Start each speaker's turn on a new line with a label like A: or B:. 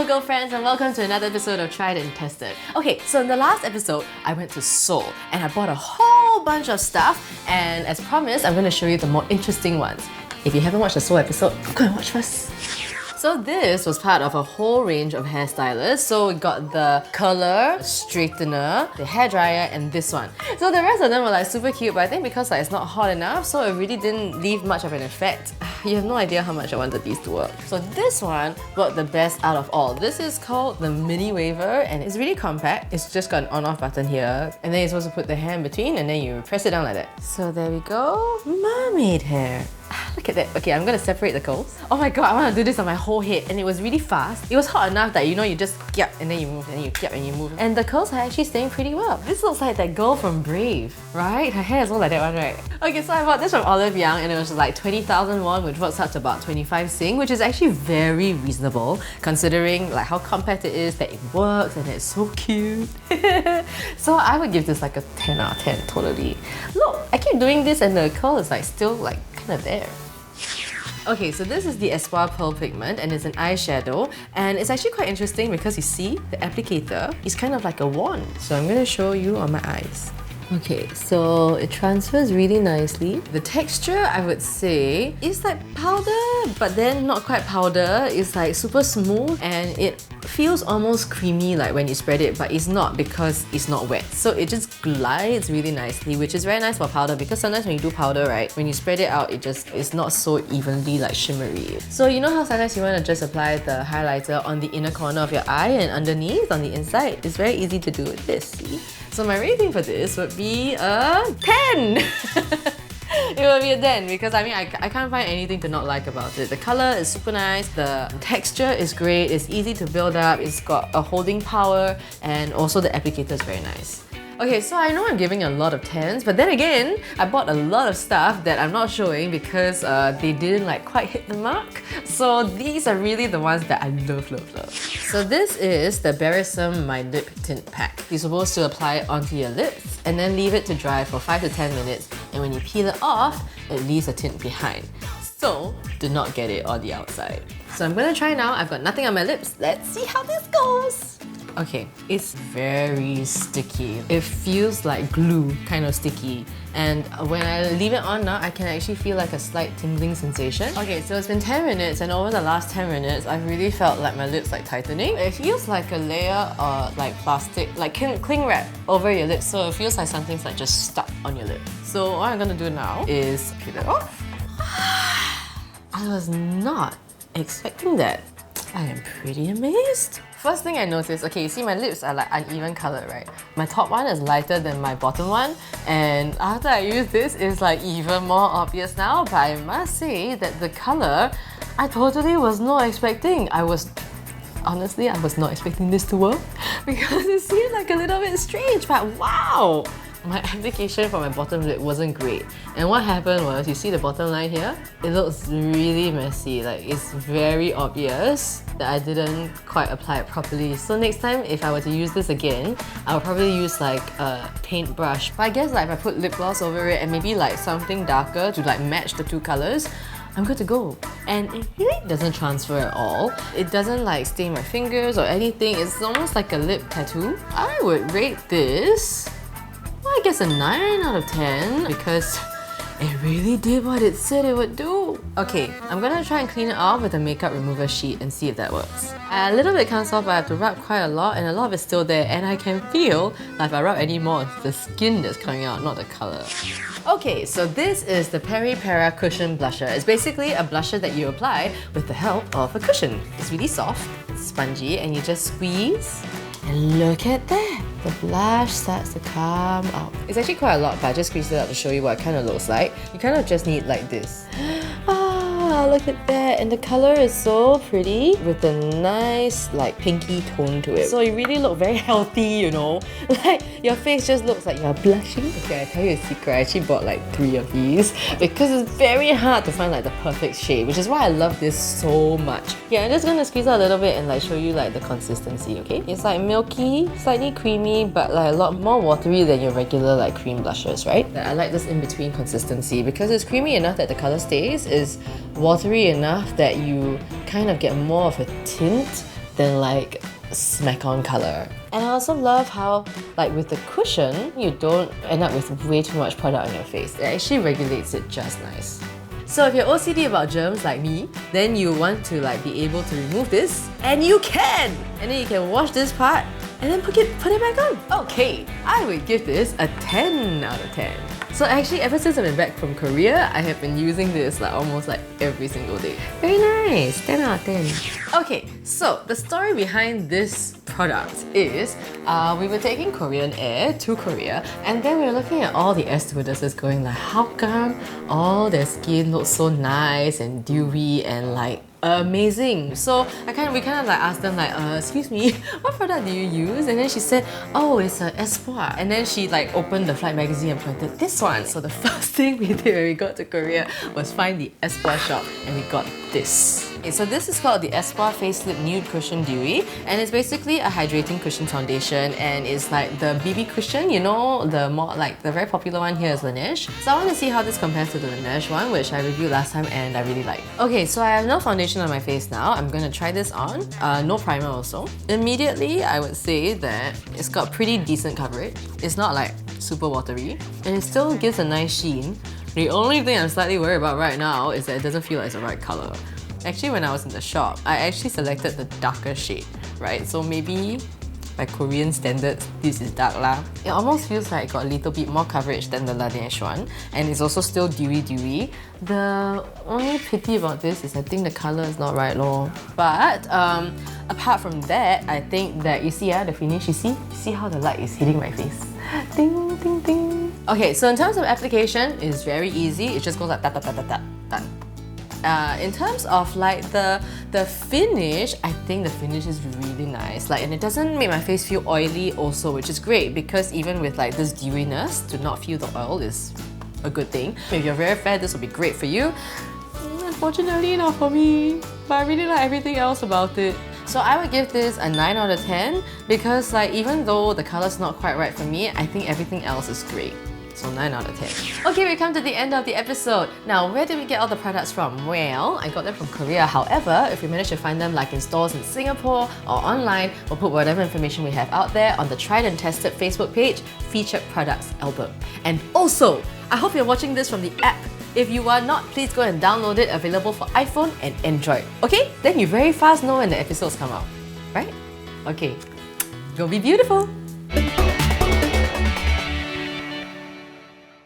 A: girlfriends, and welcome to another episode of Tried and Tested. Okay, so in the last episode, I went to Seoul and I bought a whole bunch of stuff, and as promised, I'm going to show you the more interesting ones. If you haven't watched the Seoul episode, go and watch first. So this was part of a whole range of hairstylists. So we got the curler, straightener, the hairdryer, and this one. So the rest of them were like super cute, but I think because like it's not hot enough, so it really didn't leave much of an effect. You have no idea how much I wanted these to work. So this one got the best out of all. This is called the mini waver, and it's really compact. It's just got an on-off button here, and then you're supposed to put the hair in between, and then you press it down like that. So there we go, mermaid hair. Look at that. Okay, I'm gonna separate the curls. Oh my god, I want to do this on my whole head, and it was really fast. It was hot enough that you know you just gyap and then you move, and then you gyap and you move. And the curls are actually staying pretty well. This looks like that girl from Brave, right? Her hair is all like that one, right? Okay, so I bought this from Olive Young, and it was like 20,000 won, which works out to about 25 sing, which is actually very reasonable considering like how compact it is, that it works, and it's so cute. So I would give this like a 10 out of 10, totally. Look, I keep doing this and the curl is like still like kind of there. Okay, so this is the Espoir Pearl pigment, and it's an eyeshadow, and it's actually quite interesting because you see the applicator is kind of like a wand. So I'm going to show you on my eyes. Okay, so it transfers really nicely. The texture, I would say, is like powder, but then not quite powder. It's like super smooth, and it feels almost creamy like when you spread it, but it's not because it's not wet. So it just glides really nicely, which is very nice for powder, because sometimes when you do powder, right, when you spread it out, it's not so evenly like shimmery. So you know how sometimes you want to just apply the highlighter on the inner corner of your eye and underneath on the inside? It's very easy to do with this, see? So my rating for this would be a 10! It will be a 10 because I mean I can't find anything to not like about it. The colour is super nice, the texture is great, it's easy to build up, it's got a holding power, and also the applicator is very nice. Okay, so I know I'm giving a lot of 10s, but then again, I bought a lot of stuff that I'm not showing because they didn't like quite hit the mark. So these are really the ones that I love. So this is the Beresum My Lip Tint Pack. You're supposed to apply it onto your lips and then leave it to dry for 5 to 10 minutes, and when you peel it off, it leaves a tint behind. So do not get it on the outside. So I'm gonna try now. I've got nothing on my lips. Let's see how this goes. Okay, it's very sticky. It feels like glue, kind of sticky. And when I leave it on now, I can actually feel like a slight tingling sensation. Okay, so it's been 10 minutes, and over the last 10 minutes, I've really felt like my lips like tightening. It feels like a layer of like plastic, like cling wrap over your lips, so it feels like something's like just stuck on your lip. So what I'm gonna do now is peel it off. I was not expecting that. I am pretty amazed. First thing I noticed, okay, you see my lips are like uneven coloured, right? My top one is lighter than my bottom one, and after I use this, it's like even more obvious now, but I must say that the colour, I totally was not expecting. Honestly, I was not expecting this to work because it seemed like a little bit strange, but wow! My application for my bottom lip wasn't great. And what happened was, you see the bottom line here? It looks really messy, like it's very obvious that I didn't quite apply it properly. So next time, if I were to use this again, I would probably use like a paintbrush. But I guess like if I put lip gloss over it and maybe like something darker to like match the two colours, I'm good to go. And it really doesn't transfer at all. It doesn't like stain my fingers or anything. It's almost like a lip tattoo. I would rate this, I guess, a 9 out of 10 because it really did what it said it would do. Okay, I'm gonna try and clean it off with a makeup remover sheet and see if that works. A little bit comes off, but I have to rub quite a lot, and a lot of it's still there, and I can feel like if I rub any more, it's the skin that's coming out, not the colour. Okay, so this is the Peri Para Cushion Blusher. It's basically a blusher that you apply with the help of a cushion. It's really soft, it's spongy, and you just squeeze. And look at that! The blush starts to come out. It's actually quite a lot, but I just squeezed it out to show you what it kind of looks like. You kind of just need like this. Ah, look at that! And the colour is so pretty with a nice like pinky tone to it. So you really look very healthy, you know? Like your face just looks like you're blushing. Okay, I tell you a secret, I actually bought like 3 of these because it's very hard to find like the perfect shade, which is why I love this so much. Yeah, I'm just gonna squeeze out a little bit and like show you like the consistency, okay? It's like milky, slightly creamy, but like a lot more watery than your regular like cream blushes, right? I like this in-between consistency because it's creamy enough that the colour stays, is watery enough that you kind of get more of a tint than like smack-on color. And I also love how, like with the cushion, you don't end up with way too much product on your face. It actually regulates it just nice. So if you're OCD about germs like me, then you want to like be able to remove this, and you can! And then you can wash this part and then put it back on. Okay, I would give this a 10 out of 10. So actually, ever since I've been back from Korea, I have been using this like almost like every single day. Very nice, 10 out of 10. Okay, so the story behind this product is we were taking Korean Air to Korea, and then we were looking at all the air stewardesses going like, how come all their skin looks so nice and dewy and like amazing? So we kind of like asked them like, excuse me, what product do you use? And then she said, oh, it's an Espoir. And then she like opened the flight magazine and pointed, this one. So the first thing we did when we got to Korea was find the Espoir shop, and we got this. Okay, so this is called the Espoir Face Slip Nude Cushion Dewy, and it's basically a hydrating cushion foundation, and it's like the BB cushion, you know, the more like the very popular one here is Laneige. So I want to see how this compares to the Laneige one, which I reviewed last time and I really like. Okay, so I have no foundation on my face now. I'm gonna try this on. No primer also. Immediately, I would say that it's got pretty decent coverage. It's not like super watery, and it still gives a nice sheen. The only thing I'm slightly worried about right now is that it doesn't feel like it's the right color. Actually, when I was in the shop, I actually selected the darker shade, right? So maybe by Korean standards, this is dark lah. It almost feels like it got a little bit more coverage than the Laneige one, and it's also still dewy. The only pity about this is I think the color is not right lor. But apart from that, I think that you see the finish, you see how the light is hitting my face. Ding, ding, ding. Okay, so in terms of application, it's very easy. It just goes like ta ta ta ta ta, done. In terms of like the finish, I think the finish is really nice. Like, and it doesn't make my face feel oily also, which is great because even with like this dewiness, to not feel the oil is a good thing. If you're very fair, this will be great for you. Unfortunately, not for me. But I really like everything else about it. So I would give this a 9 out of 10 because like even though the color's not quite right for me, I think everything else is great. So 9 out of 10. Okay, we come to the end of the episode. Now, where did we get all the products from? Well, I got them from Korea. However, if we manage to find them like in stores in Singapore or online, we'll put whatever information we have out there on the Tried and Tested Facebook page, Featured Products album. And also, I hope you're watching this from the app. If you are not, please go and download it, available for iPhone and Android. Okay? Then you very fast know when the episodes come out. Right? Okay. Go be beautiful!